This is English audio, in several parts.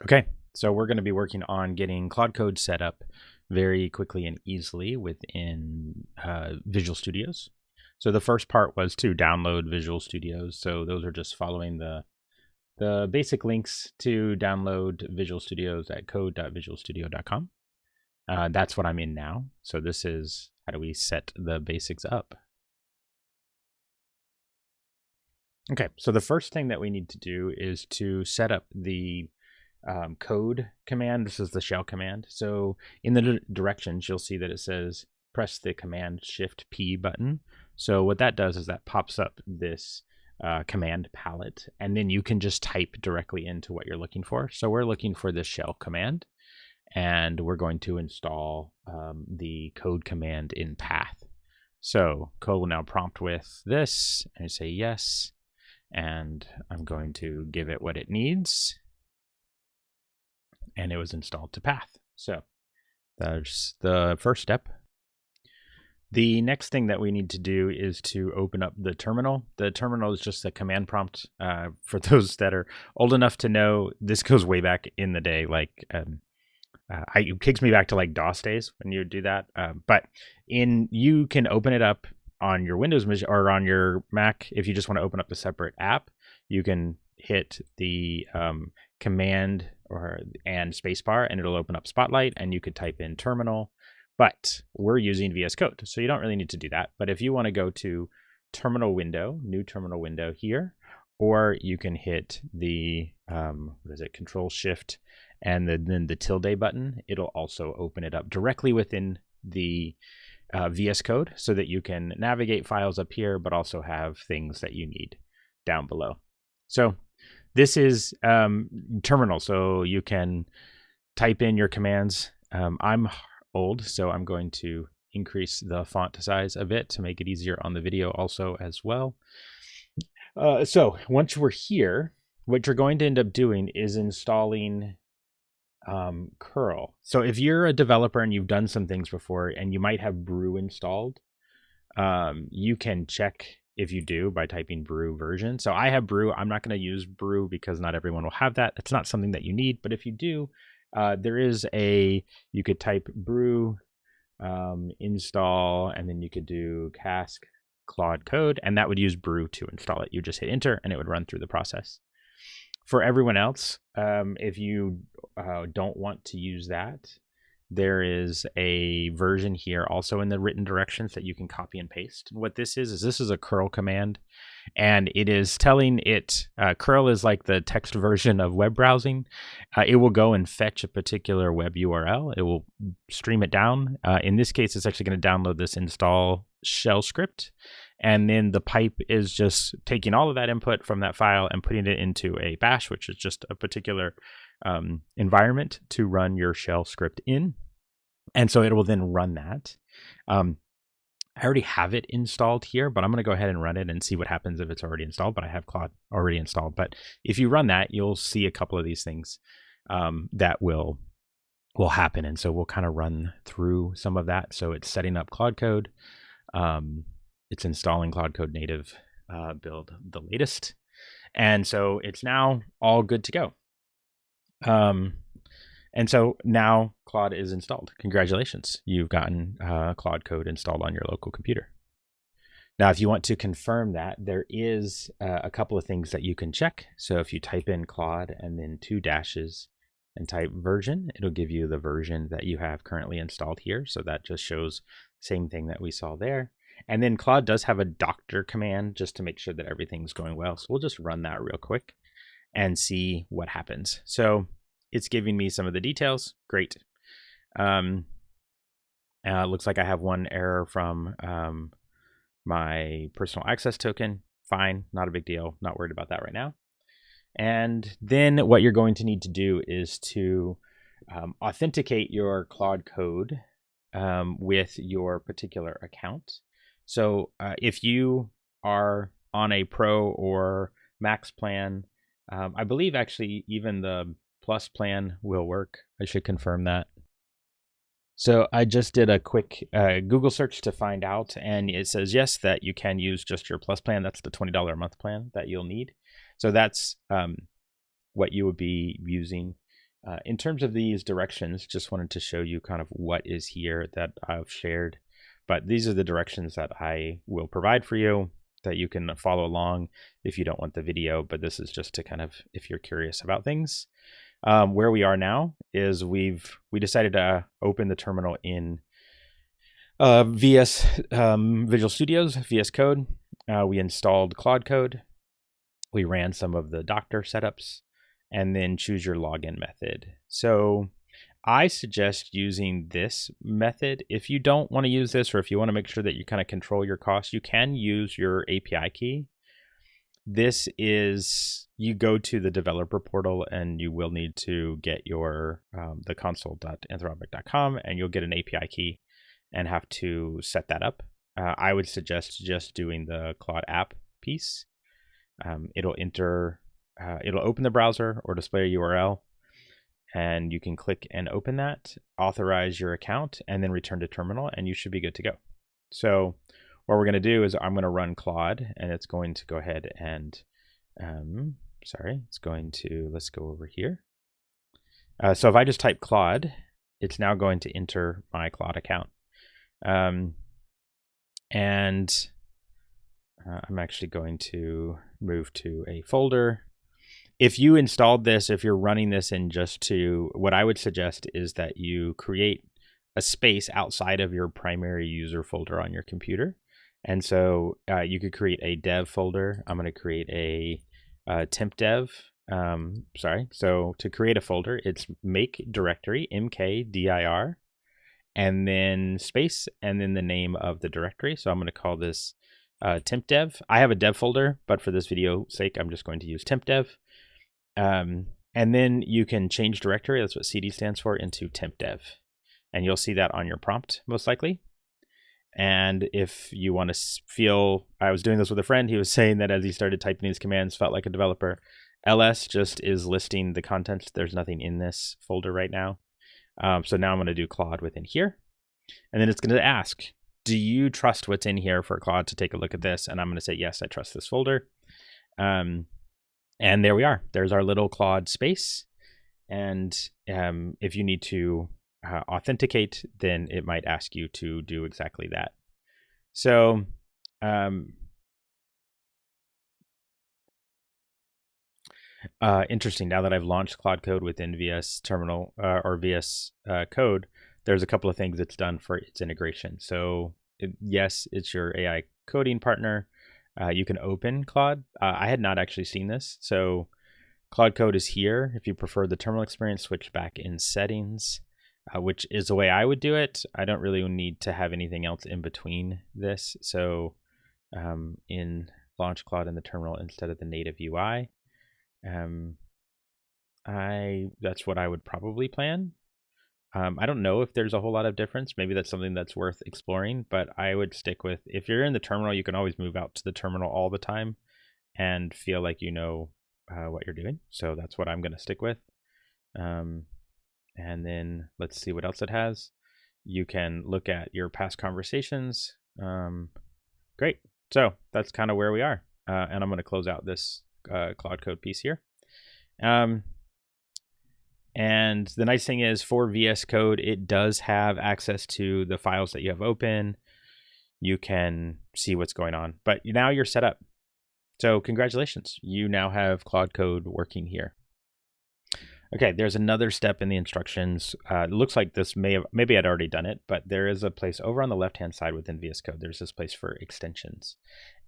Okay, so we're going to be working on getting Claude Code set up very quickly and easily within Visual Studios. So the first part was to download Visual Studios. So those are just following the basic links to download Visual Studios at code.visualstudio.com. That's what I'm in now. So this is how do we set the basics up. Okay, so the first thing that we need to do is to set up the code command. This is the shell command. So in the directions, you'll see that it says press the command shift P button. So what that does is that pops up this command palette, and then you can just type directly into what you're looking for. So we're looking for this shell command, and we're going to install the code command in path. So code will now prompt with this and say yes, and I'm going to give it what it needs, and it was installed to path. So that's the first step. The next thing that we need to do is to open up the terminal. The terminal is just a command prompt. For those that are old enough to know, this goes way back in the day. Like it kicks me back to like DOS days when you would do that. But you can open it up on your Windows machine or on your Mac. If you just want to open up a separate app, you can hit the command and spacebar, and it'll open up Spotlight, and you could type in terminal. But we're using VS Code, so you don't really need to do that. But if you want to go to terminal window, new terminal window here, or you can hit the Control Shift and then the tilde button. It'll also open it up directly within the VS Code so that you can navigate files up here, but also have things that you need down below. So this is terminal, so you can type in your commands. I'm old, so I'm going to increase the font size a bit to make it easier on the video also as well. So once we're here, what you're going to end up doing is installing curl. So if you're a developer and you've done some things before and you might have brew installed, you can check if you do by typing brew version. So I have brew. I'm not going to use brew because not everyone will have that. It's not something that you need, but if you do, there is you could type brew install, and then you could do cask Claude Code, and that would use brew to install it. You just hit enter and it would run through the process. For everyone else, if you don't want to use that, there is a version here also in the written directions that you can copy and paste. What this is this is a curl command, and it is telling it, curl is like the text version of web browsing. It will go and fetch a particular web URL. It will stream it down. In this case, it's actually going to download this install shell script. And then the pipe is just taking all of that input from that file and putting it into a bash, which is just a particular environment to run your shell script in. And so it will then run that. I already have it installed here, but I'm going to go ahead and run it and see what happens if it's already installed. But I have Claude already installed. But if you run that, you'll see a couple of these things that will happen. And so we'll kind of run through some of that. So it's setting up Claude Code. It's installing Claude Code native build, the latest. And so it's now all good to go. And so now Claude is installed. Congratulations. You've gotten Claude Code installed on your local computer. Now, if you want to confirm that, there is a couple of things that you can check. So if you type in Claude and then 2 dashes and type version, it'll give you the version that you have currently installed here. So that just shows the same thing that we saw there. And then Claude does have a doctor command just to make sure that everything's going well. So we'll just run that real quick and see what happens. So it's giving me some of the details. Great. Looks like I have one error from my personal access token. Fine, not a big deal. Not worried about that right now. And then what you're going to need to do is to authenticate your Claude Code with your particular account. So if you are on a Pro or Max plan, I believe actually even the Plus plan will work. I should confirm that. So I just did a quick Google search to find out, and it says yes, that you can use just your Plus plan. That's the $20 a month plan that you'll need. So that's what you would be using In terms of these directions, just wanted to show you kind of what is here that I've shared. But these are the directions that I will provide for you that you can follow along if you don't want the video. But this is just to kind of, if you're curious about things. Where we are now is we decided to open the terminal in VS Visual Studio's VS Code. We installed Claude Code. We ran some of the Doctor setups, and then choose your login method. So I suggest using this method. If you don't want to use this, or if you want to make sure that you kind of control your costs, you can use your API key. This is, you go to the developer portal and you will need to get your the console.anthropic.com, and you'll get an API key and have to set that up. I would suggest just doing the Claude app piece. It'll open the browser or display a URL, and you can click and open that, authorize your account, and then return to terminal, and you should be good to go. So what we're going to do is I'm going to run Claude, and it's going to go ahead and, let's go over here. So if I just type Claude, it's now going to enter my Claude account. I'm actually going to move to a folder. If you installed this, if you're running this in just to, what I would suggest is that you create a space outside of your primary user folder on your computer. And so you could create a dev folder. I'm going to create a temp dev. So to create a folder, it's make directory, mkdir, and then space, and then the name of the directory. So I'm going to call this temp dev. I have a dev folder, but for this video sake, I'm just going to use temp dev. And then you can change directory, that's what CD stands for, into temp dev. And you'll see that on your prompt, most likely. And if you want to feel, I was doing this with a friend, he was saying that as he started typing these commands, felt like a developer. ls just is listing the contents. There's nothing in this folder right now. So now I'm going to do Claude within here. And then it's going to ask, do you trust what's in here for Claude to take a look at this? And I'm going to say, yes, I trust this folder. And there we are. There's our little Claude space. And if you need to authenticate, then it might ask you to do exactly that. So interesting. Now that I've launched Claude Code within VS Terminal or VS Code, there's a couple of things it's done for its integration. So yes, it's your AI coding partner. You can open Claude. I had not actually seen this. So Claude Code is here. If you prefer the terminal experience, switch back in settings, which is the way I would do it. I don't really need to have anything else in between this. So in launch Claude in the terminal instead of the native UI, that's what I would probably plan. I don't know if there's a whole lot of difference. Maybe that's something that's worth exploring, but I would stick with, if you're in the terminal, you can always move out to the terminal all the time and feel like you know what you're doing. So that's what I'm going to stick with. And then let's see what else it has. You can look at your past conversations. Great. So that's kind of where we are. And I'm going to close out this Claude Code piece here. And the nice thing is for VS Code, it does have access to the files that you have open. You can see what's going on, but now you're set up. So congratulations, you now have Claude Code working here. Okay, there's another step in the instructions. It looks like this maybe I'd already done it, but there is a place over on the left-hand side within VS Code. There's this place for extensions,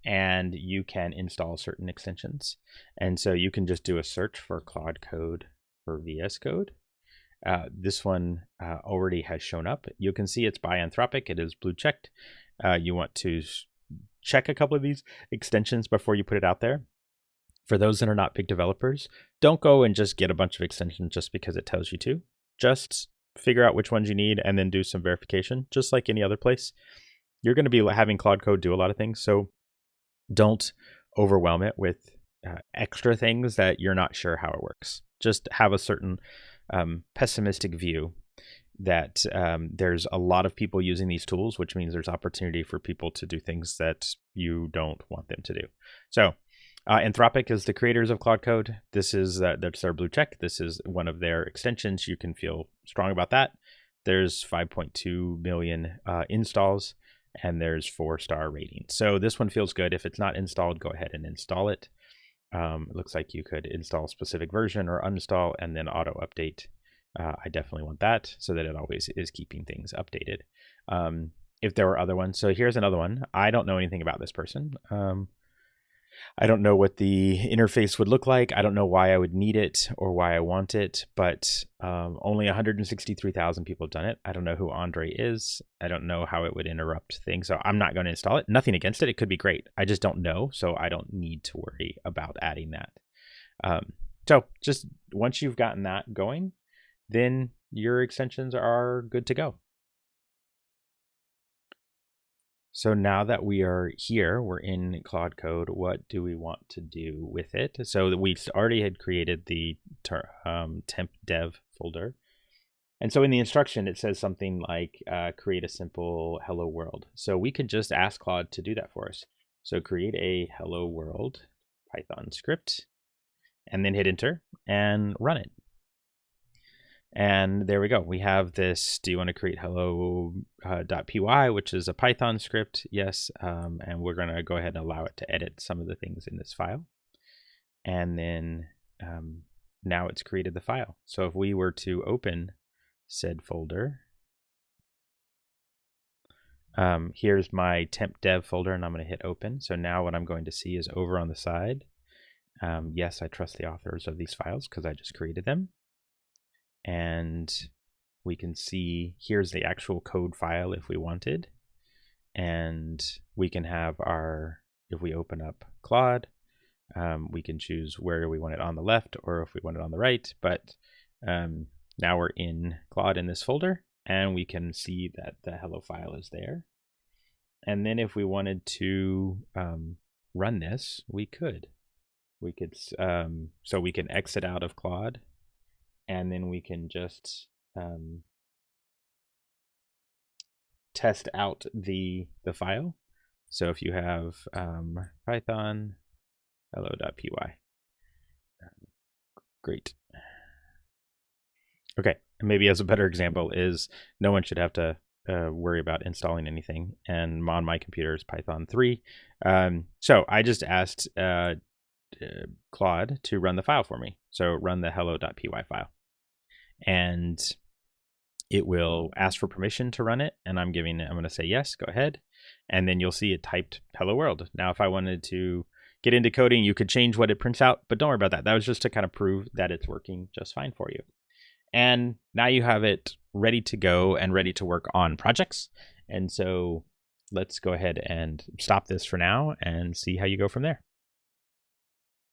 and you can install certain extensions. And so you can just do a search for Claude Code for VS Code. This one already has shown up. You can see it's by Anthropic. It is blue checked. You want to check a couple of these extensions before you put it out there. For those that are not big developers, don't go and just get a bunch of extensions just because it tells you to. Just figure out which ones you need and then do some verification, just like any other place. You're going to be having Claude Code do a lot of things, so don't overwhelm it with extra things that you're not sure how it works. Just have a certain pessimistic view that there's a lot of people using these tools, which means there's opportunity for people to do things that you don't want them to do. So Anthropic is the creators of Claude Code. This is that's their blue check. This is one of their extensions. You can feel strong about that. There's 5.2 million installs, and there's 4-star rating. So this one feels good. If it's not installed, go ahead and install it. It looks like you could install a specific version or uninstall and then auto update. I definitely want that so that it always is keeping things updated. If there were other ones, so here's another one. I don't know anything about this person. I don't know what the interface would look like. I don't know why I would need it or why I want it, but only 163,000 people have done it. I don't know who Andre is. I don't know how it would interrupt things, so I'm not going to install it. Nothing against it. It could be great. I just don't know, so I don't need to worry about adding that. So just once you've gotten that going, then your extensions are good to go. So now that we are here, we're in Claude Code, what do we want to do with it? So we already had created the temp dev folder. And so in the instruction, it says something like create a simple hello world. So we could just ask Claude to do that for us. So create a hello world Python script and then hit enter and run it. And there we go. We have this, do you want to create hello.py, which is a Python script? Yes. And we're going to go ahead and allow it to edit some of the things in this file. And then now it's created the file. So if we were to open said folder, here's my temp dev folder, and I'm going to hit open. So now what I'm going to see is over on the side. Yes, I trust the authors of these files because I just created them. And we can see here's the actual code file if we wanted. And we can have our, if we open up Claude, we can choose where we want it on the left or if we want it on the right. But now we're in Claude in this folder, and we can see that the hello file is there. And then if we wanted to run this, we could. So we can exit out of Claude. And then we can just test out the file. So if you have Python hello.py, great. Okay, and maybe as a better example is no one should have to worry about installing anything. And on my computer is Python 3. So I just asked Claude to run the file for me. So run the hello.py file. And it will ask for permission to run it, and I'm going to say yes, go ahead. And then you'll see it typed hello world. Now, if I wanted to get into coding, you could change what it prints out, but don't worry about that. That was just to kind of prove that it's working just fine for you. And now you have it ready to go and ready to work on projects. And so let's go ahead and stop this for now and see how you go from there.